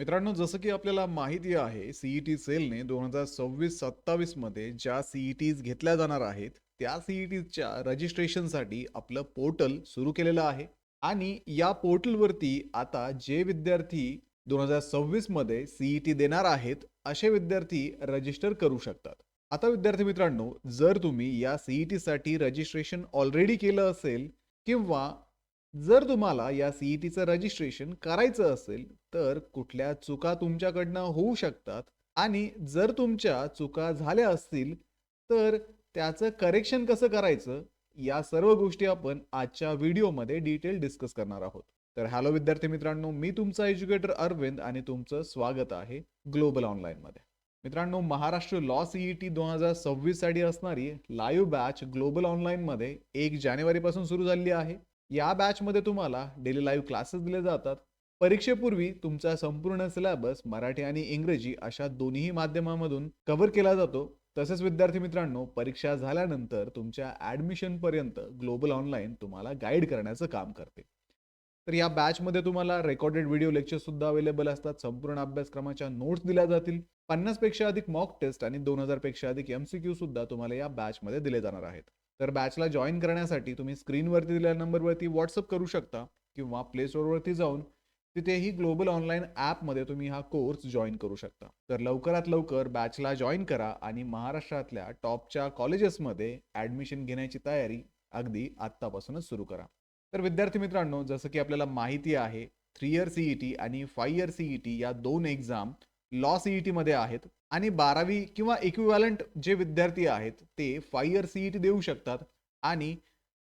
मित्रांनो, जसं की आपल्याला माहिती आहे, सी-ई-टी सेलने 2026-27 मध्ये ज्या सी-ई-टीज घेतल्या जाणार आहेत, त्या सी-ई-टीच्या रजिस्ट्रेशनसाठी आपलं पोर्टल सुरू केलेलं आहे. आणि या पोर्टलवरती आता जे विद्यार्थी 2026 मध्ये सी-ई-टी देणार आहेत, असे विद्यार्थी रजिस्टर करू शकतात. आता विद्यार्थी मित्रांनो, जर तुम्ही या सी-ई-टीसाठी रजिस्ट्रेशन ऑलरेडी केलं असेल किंवा जर तुम्हाला या सी-ई-टीचं रजिस्ट्रेशन करायचं असेल, तर कुठल्या चुका तुमच्याकडनं होऊ शकतात आणि जर तुमच्या चुका झाल्या असतील, तर त्याचं करेक्शन कसं करायचं, या सर्व गोष्टी आपण आजच्या व्हिडिओमध्ये डिटेल डिस्कस करणार आहोत. तर हॅलो विद्यार्थी मित्रांनो, मी तुमचा एज्युकेटर अरविंद आणि तुमचं स्वागत आहे ग्लोबल ऑनलाईनमध्ये. मित्रांनो, महाराष्ट्र लॉ सी-ई-टी 2026 साठी असणारी लाईव्ह बॅच ग्लोबल ऑनलाईनमध्ये 1 जानेवारीपासून सुरू झालेली आहे. या बॅचमध्ये तुम्हाला डेली लाईव्ह क्लासेस दिले जातात. परीक्षेपूर्वी तुमचा संपूर्ण सिलेबस मराठी आणि इंग्रजी अशा दोन्ही माध्यमांमधून कव्हर केला जातो. तसेच विद्यार्थी मित्रांनो, परीक्षा झाल्यानंतर तुमच्या ॲडमिशनपर्यंत ग्लोबल ऑनलाईन तुम्हाला गाईड करण्याचं काम करते. तर या बॅचमध्ये तुम्हाला रेकॉर्डेड व्हिडिओ लेक्चर्स सुद्धा अवेलेबल असतात. संपूर्ण अभ्यासक्रमाच्या नोट्स दिल्या जातील. 50 पेक्षा अधिक मॉक टेस्ट आणि 2000 पेक्षा अधिक एमसीक्यू सुद्धा तुम्हाला या बॅचमध्ये दिले जाणार आहेत. तर बॅचला जॉईन करण्यासाठी तुम्ही स्क्रीनवरती दिलेल्या नंबरवरती व्हॉट्सअप करू शकता किंवा प्ले स्टोअरवरती जाऊन तिथेही ग्लोबल ऑनलाईन ॲपमध्ये तुम्ही हा कोर्स जॉईन करू शकता. तर लवकरात लवकर बॅचला जॉईन करा आणि महाराष्ट्रातल्या टॉपच्या कॉलेजेसमध्ये ॲडमिशन घेण्याची तयारी अगदी आत्तापासूनच सुरू करा. तर विद्यार्थी मित्रांनो, जसं की आपल्याला माहिती आहे, 3 इयर सी-ई-टी आणि 5 इयर सी-ई-टी या दोन एक्झाम लॉ सी-ई-टीमध्ये आहेत आणि 12वी किंवा इक्विव्हॅलंट जे विद्यार्थी आहेत ते 5 इयर सी-ई-टी देऊ शकतात आणि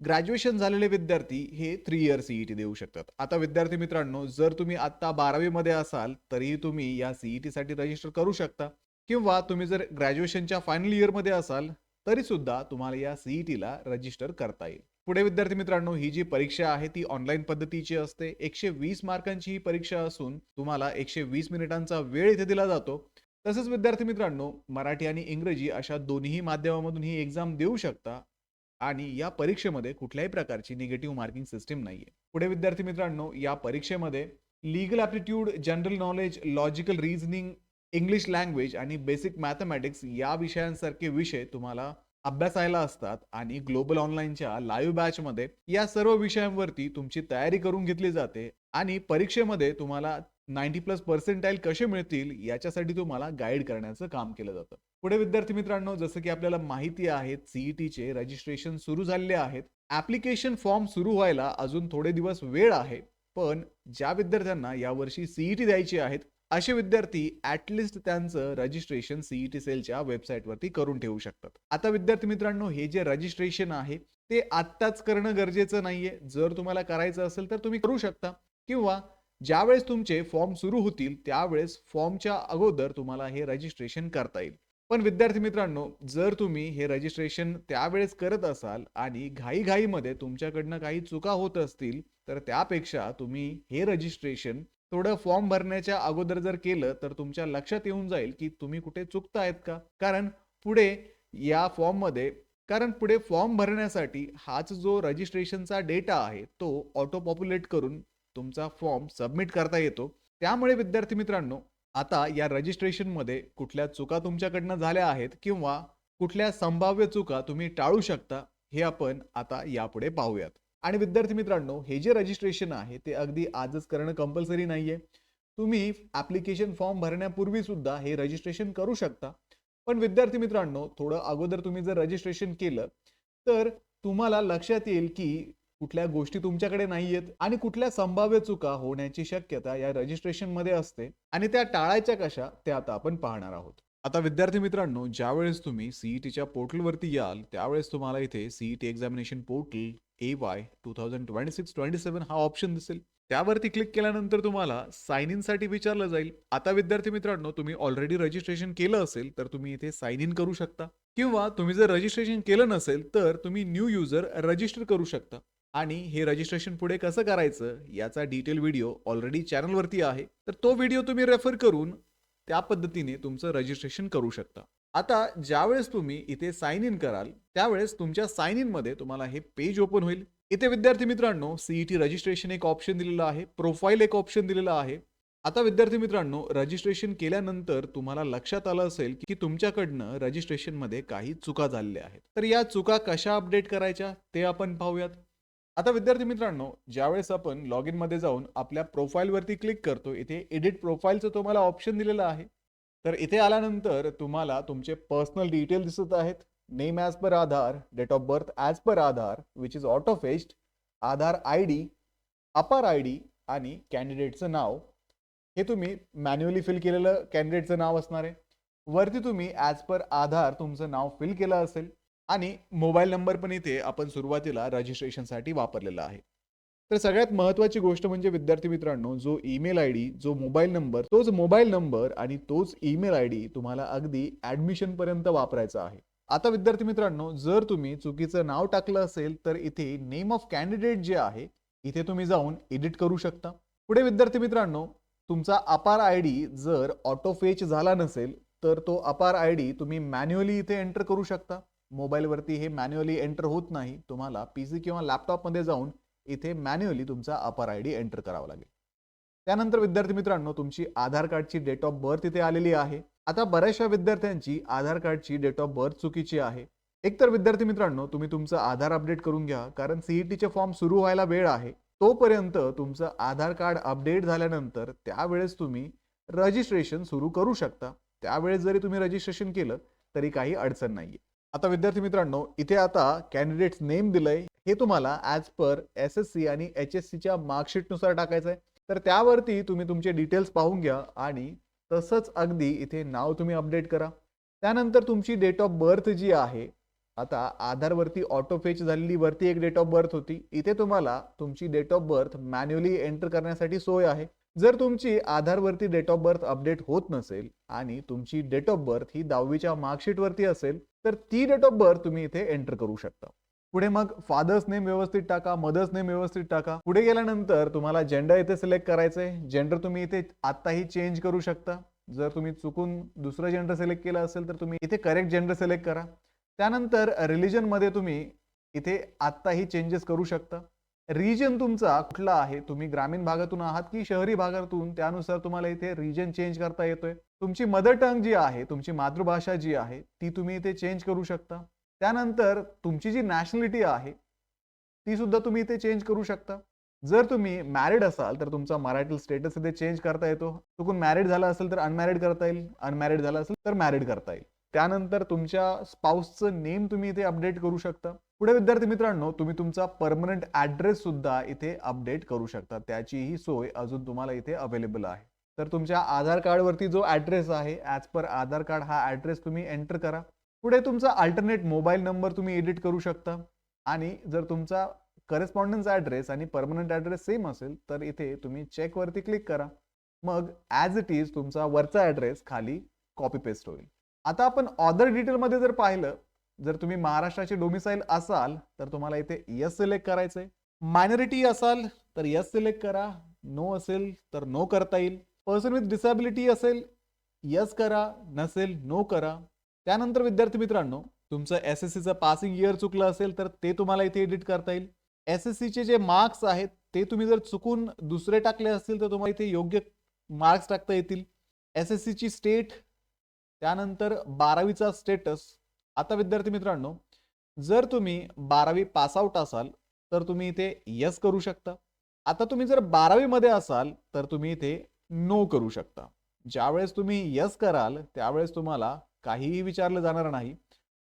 ग्रॅज्युएशन झालेले विद्यार्थी हे 3 इयर सी-ई-टी देऊ शकतात. आता विद्यार्थी मित्रांनो, जर तुम्ही आत्ता 12वी मध्ये असाल तरीही तुम्ही या सी-ई-टीसाठी रजिस्टर करू शकता किंवा तुम्ही जर ग्रॅज्युएशनच्या फायनल इयरमध्ये असाल तरी सुद्धा तुम्हाला या सी-ई-टीला रजिस्टर करता येईल. पुढे विद्यार्थी मित्रांनो, ही जी परीक्षा आहे ती ऑनलाईन पद्धतीची असते. 120 मार्कांची ही परीक्षा असून तुम्हाला 120 मिनिटांचा वेळ इथे दिला जातो. तसंच विद्यार्थी मित्रांनो, मराठी आणि इंग्रजी अशा दोन्ही माध्यमामधून ही एक्झाम देऊ शकता आणि या परीक्षेमध्ये कुठल्याही प्रकारची निगेटिव्ह मार्किंग सिस्टीम नाहीये. पुढे विद्यार्थी मित्रांनो, या परीक्षेमध्ये legal aptitude, general knowledge, logical reasoning, English language आणि बेसिक मॅथमॅटिक्स या विषयांसारखे विषय तुम्हाला अभ्यासायला असतात आणि ग्लोबल ऑनलाईनच्या लाईव्ह बॅचमध्ये या सर्व विषयांवरती तुमची तयारी करून घेतली जाते आणि परीक्षेमध्ये तुम्हाला 90+ कसे मिळतील याच्यासाठी तुम्हाला गाईड करण्याचं काम केलं जातं. पुढे विद्यार्थी मित्रांनो, जसं की आपल्याला माहिती आहे, सी-ई-टीचे रजिस्ट्रेशन सुरू झालेले आहेत. ॲप्लिकेशन फॉर्म सुरू व्हायला अजून थोडे दिवस वेळ आहे. पण ज्या विद्यार्थ्यांना यावर्षी सी-ई-टी द्यायची आहेत, असे विद्यार्थी ॲटलिस्ट त्यांचं रजिस्ट्रेशन सी-ई-टी सेलच्या वेबसाईटवरती करून ठेवू शकतात. आता विद्यार्थी मित्रांनो, हे जे रजिस्ट्रेशन आहे ते आत्ताच करणं गरजेचं नाहीये. जर तुम्हाला करायचं असेल तर तुम्ही करू शकता किंवा ज्यावेळेस तुमचे फॉर्म सुरू होतील त्यावेळेस फॉर्मच्या अगोदर तुम्हाला हे रजिस्ट्रेशन करता येईल. पण विद्यार्थी मित्रांनो, जर तुम्ही हे रजिस्ट्रेशन त्यावेळेस करत असाल आणि घाईघाईमध्ये तुमच्याकडनं काही चुका होत असतील, तर त्यापेक्षा तुम्ही हे रजिस्ट्रेशन थोडं फॉर्म भरण्याच्या अगोदर जर केलं तर तुमच्या लक्षात येऊन जाईल की तुम्ही कुठे चुकतायत का. पुढे या फॉर्ममध्ये पुढे फॉर्म भरण्यासाठी हाच जो रजिस्ट्रेशनचा डेटा आहे तो ऑटो पॉप्युलेट करून तुमचा फॉर्म सबमिट करता येतो. त्यामुळे विद्यार्थी मित्रांनो, आता या रजिस्ट्रेशनमध्ये कुठल्या चुका तुमच्याकडनं झाल्या आहेत किंवा कुठल्या संभाव्य चुका तुम्ही टाळू शकता, हे आपण आता यापुढे पाहूयात. आणि विद्यार्थी मित्रांनो, हे जे रजिस्ट्रेशन आहे ते अगदी आजच करणं कंपल्सरी नाहीये. तुम्ही ॲप्लिकेशन फॉर्म भरण्यापूर्वी सुद्धा हे रजिस्ट्रेशन करू शकता. पण विद्यार्थी मित्रांनो, थोडं अगोदर तुम्ही जर रजिस्ट्रेशन केलं तर तुम्हाला लक्षात येईल की कुठल्या गोष्टी तुमच्याकडे नाहीयेत आणि कुठल्या संभाव्य चुका होण्याची शक्यता या रजिस्ट्रेशनमध्ये असते आणि त्या टाळायच्या कशा ते आता आपण पाहणार आहोत. आता विद्यार्थी मित्रांनो, ज्यावेळेस तुम्ही सी-ई-टीच्या पोर्टलवरती याल त्यावेळेस तुम्हाला इथे सी-ई-टी एक्झामिनेशन पोर्टल AY 2026-27 हा ऑप्शन दिसेल. त्यावरती क्लिक केल्यानंतर तुम्हाला साइन इन साठी विचारलं जाईल. आता विद्यार्थी मित्रांनो, तुम्ही ऑलरेडी रजिस्ट्रेशन केलं असेल तर तुम्ही इथे साइन इन करू शकता किंवा तुम्ही जर रजिस्ट्रेशन केलं नसेल तर तुम्ही न्यू युजर रजिस्टर करू शकता. आणि हे रजिस्ट्रेशन पुढे कसं करायचं याचा डिटेल व्हिडिओ ऑलरेडी चॅनलवरती आहे. तर तो व्हिडिओ तुम्ही रेफर करून त्या पद्धतीने तुमचं रजिस्ट्रेशन करू शकता. आता ज्यावेळेस तुम्ही इथे साइन इन कराल त्यावेळेस तुमच्या साइन इन मध्ये तुम्हाला हे पेज ओपन होईल. इथे विद्यार्थी मित्रांनो, सी-ई-टी रजिस्ट्रेशन एक ऑप्शन दिलेलं आहे, प्रोफाईल एक ऑप्शन दिलेलं आहे आता विद्यार्थी मित्रांनो, रजिस्ट्रेशन केल्यानंतर तुम्हाला लक्षात आलं असेल की तुमच्याकडनं रजिस्ट्रेशनमध्ये काही चुका झालेल्या आहेत. तर या चुका कशा अपडेट करायच्या ते आपण पाहूयात. आता विद्यार्थी मित्रांनो, ज्यावेळेस आपण लॉग इनमध्ये जाऊन आपल्या प्रोफाईलवरती क्लिक करतो, इथे एडिट प्रोफाईलचं तुम्हाला ऑप्शन दिलेलं आहे. तर इथे आल्यानंतर तुम्हाला तुमचे पर्सनल डिटेल दिसत आहेत. Name as per Aadhaar, date of birth as per Aadhaar which is auto fetched, Aadhaar ID, APAAR ID आणि कॅन्डिडेटचं नाव. हे तुम्ही मॅन्युअली फिल केलेलं कॅन्डिडेटचं नाव असणार आहे. वरती तुम्ही ॲज पर आधार तुमचं नाव फिल केलं असेल आणि मोबाईल नंबर पण इथे आपण सुरुवातीला रजिस्ट्रेशनसाठी वापरलेला आहे. तर सगळ्यात महत्त्वाची गोष्ट म्हणजे विद्यार्थी मित्रांनो, जो ईमेल आयडी, जो मोबाईल नंबर, तोच मोबाईल नंबर आणि तोच ईमेल आयडी तुम्हाला अगदी ॲडमिशन पर्यंत वापरायचा आहे. आता विद्यार्थी मित्रांनो, जर तुम्ही चुकीचं नाव टाकलं असेल तर इथे नेम ऑफ कॅन्डिडेट जे आहे, इथे तुम्ही जाऊन एडिट करू शकता. पुढे विद्यार्थी मित्रांनो, तुमचा अपार आयडी जर ऑटो फेच झाला नसेल तर तो अपार आयडी तुम्ही मॅन्युअली इथे एंटर करू शकता. मोबाईलवरती हे मॅन्युअली एंटर होत नाही. तुम्हाला पीसी किंवा लॅपटॉपमध्ये जाऊन इथे मॅन्युअली तुमचा अपार आयडी एंटर करावा लागेल. त्यानंतर विद्यार्थी मित्रांनो, तुमची आधार कार्डची डेट ऑफ बर्थ इथे आलेली आहे. आता बऱ्याचशा विद्यार्थ्यांची आधार कार्डची डेट ऑफ बर्थ चुकीची आहे. एकतर विद्यार्थी मित्रांनो, तुम्ही तुमचं आधार अपडेट करून घ्या, कारण सीईटीचे फॉर्म सुरू व्हायला वेळ आहे. तोपर्यंत तुमचं आधार कार्ड अपडेट झाल्यानंतर त्यावेळेस तुम्ही रजिस्ट्रेशन सुरू करू शकता. त्यावेळेस जरी तुम्ही रजिस्ट्रेशन केलं तरी काही अडचण नाहीये. आता विद्यार्थी मित्रांनो, इथे आता कॅन्डिडेट्स नेम दिलंय, हे तुम्हाला ॲज पर SSC आणि HSCच्या मार्कशीटनुसार टाकायचं आहे. तर त्यावरती तुम्ही तुमचे डिटेल्स पाहून घ्या आणि तसंच अगदी इथे नाव तुम्ही अपडेट करा. त्यानंतर तुमची डेट ऑफ बर्थ जी आहे, आता आधारवरती ऑटो फेच झालेली वरती एक डेट ऑफ बर्थ होती. इथे तुम्हाला तुमची date of birth manually enter करण्यासाठी सोय आहे. जर तुमची आधारवरती डेट ऑफ बर्थ अपडेट होत नसेल आणि तुमची डेट ऑफ बर्थ ही 10वीच्या मार्कशीटवरती असेल तर ती डेट ऑफ बर्थ तुम्ही इथे एंटर करू शकता. पुढे मग फादर्स नेम व्यवस्थित टाका, मदर्स नेम व्यवस्थित टाका. पुढे गेल्यानंतर तुम्हाला जेंडर इथे सिलेक्ट करायचंय. जेंडर तुम्ही इथे आत्ताही चेंज करू शकता. जर तुम्ही चुकून दुसरं जेंडर सिलेक्ट केलं असेल तर तुम्ही इथे करेक्ट जेंडर सिलेक्ट करा. त्यानंतर रिलिजनमध्ये तुम्ही इथे आत्ताही चेंजेस करू शकता. रिजन तुमचा कुठला आहे, तुम्ही ग्रामीण भागातून आहात की शहरी भागातून, त्यानुसार तुम्हाला इथे रिजन चेंज करता येतोय. तुमची मदर टंग जी आहे, तुमची मातृभाषा जी आहे, ती तुम्ही इथे चेंज करू शकता. त्यानंतर तुमची जी नॅशनॅलिटी आहे ती सुद्धा तुम्ही इथे चेंज करू शकता. जर तुम्ही मॅरिड असाल तर तुमचा मॅरिटल स्टेटस इथे चेंज करता येतो. चुकून मॅरिड झाला असेल तर अनमॅरिड करता येईल, अनमॅरिड झाला असेल तर मॅरिड करता येईल. त्यानंतर तुमच्या स्पाउसचं नेम तुम्ही इथे अपडेट करू शकता. पुढे विद्यार्थी मित्रांनो, तुम्ही तुमचा परमनंट ॲड्रेस सुद्धा इथे अपडेट करू शकता. त्याचीही सोय अजून तुम्हाला इथे अवेलेबल आहे. तर तुमच्या आधार कार्डवरती जो ॲड्रेस आहे, ॲज पर आधार कार्ड हा ॲड्रेस तुम्ही एंटर करा. पुढे तुमचा अल्टरनेट मोबाईल नंबर तुम्ही एडिट करू शकता आणि जर तुमचा करस्पॉन्डन्स ॲड्रेस आणि परमनंट ॲड्रेस सेम असेल तर इथे तुम्ही चेकवरती क्लिक करा. मग ॲज इट इज तुमचा वरचा ॲड्रेस खाली कॉपी पेस्ट होईल. आता आपण ऑदर डिटेलमध्ये जर पाहिलं, जर तुम्ही महाराष्ट्राचे डोमिसाईल असाल तर तुम्हाला इथे यस सिलेक्ट करायचंय. मायनॉरिटी असाल तर यस सिलेक्ट करा. नो असेल तर नो करता येईल. पर्सन विथ डिसॅबिलिटी असेल यस करा, नसेल नो करा. त्यानंतर विद्यार्थी मित्रांनो, तुमचं SSCचं पासिंग इयर चुकलं असेल तर ते तुम्हाला इथे एडिट करता येईल. SSCचे जे मार्क्स आहेत ते तुम्ही जर चुकून दुसरे टाकले असतील तर तुम्हाला इथे योग्य मार्क्स टाकता येतील. SSCची स्टेट, त्यानंतर 12वीचा स्टेटस. आता विद्यार्थी मित्रांनो, जर तुम्ही 12वी पास आउट असाल तर तुम्ही इथे यस करू शकता. आता तुम्ही जर 12वी मध्ये असाल तर तुम्ही इथे नो करू शकता. ज्यावेळेस तुम्ही यस कराल त्यावेळेस तुम्हाला काहीही विचारलं जाणार नाही,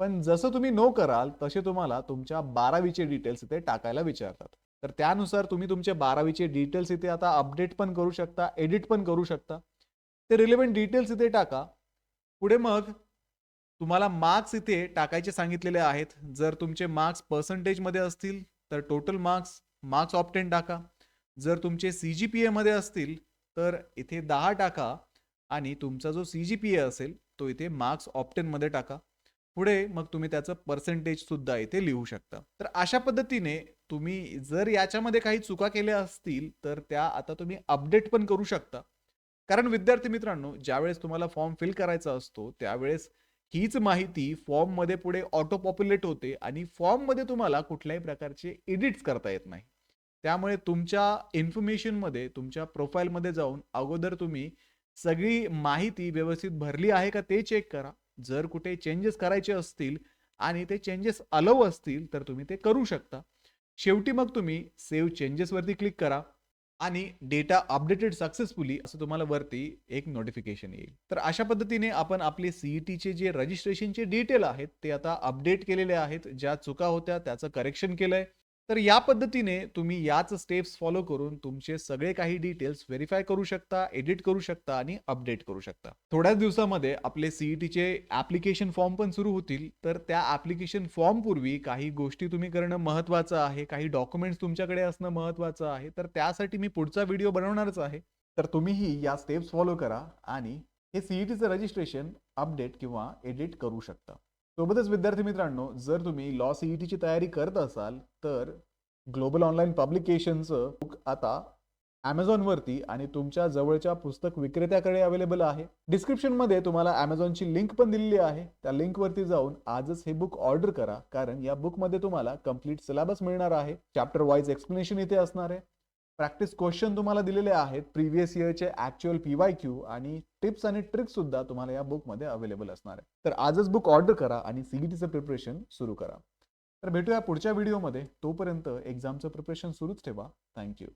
पण जसं तुम्ही नो कराल तसे तुम्हाला तुमच्या 12वीचे डिटेल्स इथे टाकायला विचारतात. तर त्यानुसार तुम्ही तुमचे 12वीचे डिटेल्स इथे आता अपडेट पण करू शकता, एडिट पण करू शकता. ते रिलेव्हंट डिटेल्स इथे टाका. पुढे मग तुम्हाला मार्क्स इथे टाकायचे सांगितलेले आहेत. जर तुमचे मार्क्स पर्सेंटेजमध्ये असतील तर टोटल मार्क्स, मार्क्स ऑप्टेन टाका. जर तुमचे CGPA मध्ये असतील तर इथे 10 टाका आणि तुमचा जो CGPA असेल तो इथे मार्क्स ऑप्टेन मध्ये टाका. पुढे मग तुम्ही त्याचं पर्सेंटेज सुद्धा इथे लिहू शकता. तर अशा पद्धतीने तुम्ही जर याच्यामध्ये काही चुका केल्या असतील तर त्या आता तुम्ही अपडेट पण करू शकता. कारण विद्यार्थी मित्रांनो, ज्यावेळेस तुम्हाला फॉर्म फिल करायचा असतो त्यावेळेस हीच माहिती फॉर्म मध्ये पुढे ऑटो पॉप्युलेट होते आणि फॉर्म मध्ये तुम्हाला कुठल्याही प्रकारचे एडिट्स करता येत नाही. त्यामुळे तुमच्या इन्फॉर्मेशनमध्ये, तुमच्या प्रोफाईलमध्ये जाऊन अगोदर तुम्ही सगळी माहिती व्यवस्थित भरली आहे का ते चेक करा. जर कुठे चेंजेस करायचे असतील आणि ते चेंजेस अलाऊ असतील, तर तुम्ही ते करू शकता. शेवटी मग तुम्ही सेव्ह चेंजेसवरती क्लिक करा आणि डेटा अपडेटेड सक्सेसफुली असं तुम्हाला वरती एक नोटिफिकेशन येईल. तर अशा पद्धतीने आपण आपले CETचे जे रजिस्ट्रेशनचे डिटेल आहेत, ते आता अपडेट केलेले आहेत. ज्या चुका होत्या त्याचं करेक्शन केलंय. तर या पद्धतीने तुम्ही याच स्टेप्स फॉलो करून तुमचे सगळे काही डिटेल्स व्हेरिफाय करू शकता, एडिट करू शकता आणि अपडेट करू शकता. थोड्याच दिवसामध्ये आपले CETचे ॲप्लिकेशन फॉर्म पण सुरू होतील. तर त्या ॲप्लिकेशन फॉर्म पूर्वी काही गोष्टी तुम्ही करणं महत्त्वाचं आहे. काही डॉक्युमेंट्स तुमच्याकडे असणं महत्त्वाचं आहे. तर त्यासाठी मी पुढचा व्हिडिओ बनवणारच आहे. तर तुम्हीही या स्टेप्स फॉलो करा आणि हे CETचं रजिस्ट्रेशन अपडेट किंवा एडिट करू शकता. सोबतच विद्यार्थी मित्रांनो, जर तुम्ही लॉ CETची तयारी करत असाल, तर ग्लोबल ऑनलाईन पब्लिकेशनचं बुक आता Amazonवरती आणि तुमच्या जवळच्या पुस्तक विक्रेत्याकडे अवेलेबल आहे. डिस्क्रिप्शनमध्ये तुम्हाला Amazonची लिंक पण दिलेली आहे. त्या लिंकवरती जाऊन आजच हे बुक ऑर्डर करा. कारण या बुकमध्ये तुम्हाला कंप्लीट सिलेबस मिळणार आहे. चॅप्टर वाईज एक्सप्लेनेशन इथे असणार आहे. प्रॅक्टिस क्वेश्चन तुम्हाला दिलेले आहेत. प्रिव्हियस इयरचे ॲक्चुअल PYQ आणि टिप्स आणि ट्रिक्स सुद्धा तुम्हाला या बुकमध्ये अवेलेबल असणार आहे. तर आजच बुक ऑर्डर करा आणि CETचं प्रिपरेशन सुरू करा. तर भेटूया पुढच्या व्हिडिओमध्ये. तोपर्यंत एक्झामचं प्रिपरेशन सुरूच ठेवा. Thank you.